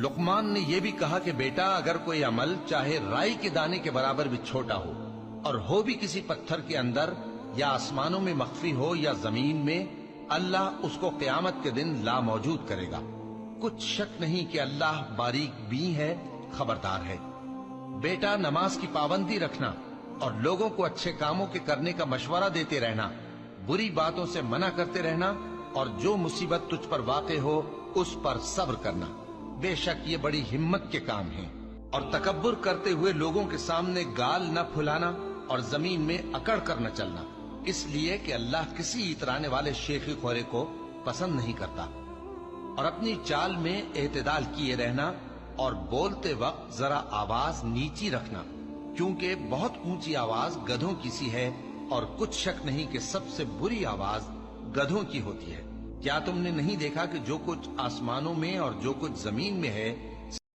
लुकमान ने यह भी कहा कि बेटा, अगर कोई अमल चाहे राई के दाने के बराबर भी छोटा हो और हो भी किसी पत्थर के अंदर या आसमानों में मख्फी हो या जमीन में, अल्लाह उसको क़यामत के दिन ला मौजूद करेगा। कुछ शक नहीं कि अल्लाह बारीक बीन है, खबरदार है। बेटा, नमाज की पाबंदी रखना और लोगों को अच्छे कामों के करने का मशवरा देते रहना, बुरी बातों से मना करते रहना और जो मुसीबत तुझ पर वाक़े हो उस पर सब्र करना। बेशक ये बड़ी हिम्मत के काम हैं। और तकब्बुर करते हुए लोगों के सामने गाल न फुलाना और जमीन में अकड़ कर न चलना, इसलिए कि अल्लाह किसी इतराने वाले शेखी खोरे को पसंद नहीं करता। और अपनी चाल में एतदाल किए रहना और बोलते वक्त जरा आवाज नीची रखना, क्योंकि बहुत ऊंची आवाज गधों की सी है और कुछ शक नहीं कि सबसे बुरी आवाज गधों की होती है। क्या तुमने नहीं देखा कि जो कुछ आसमानों में और जो कुछ जमीन में है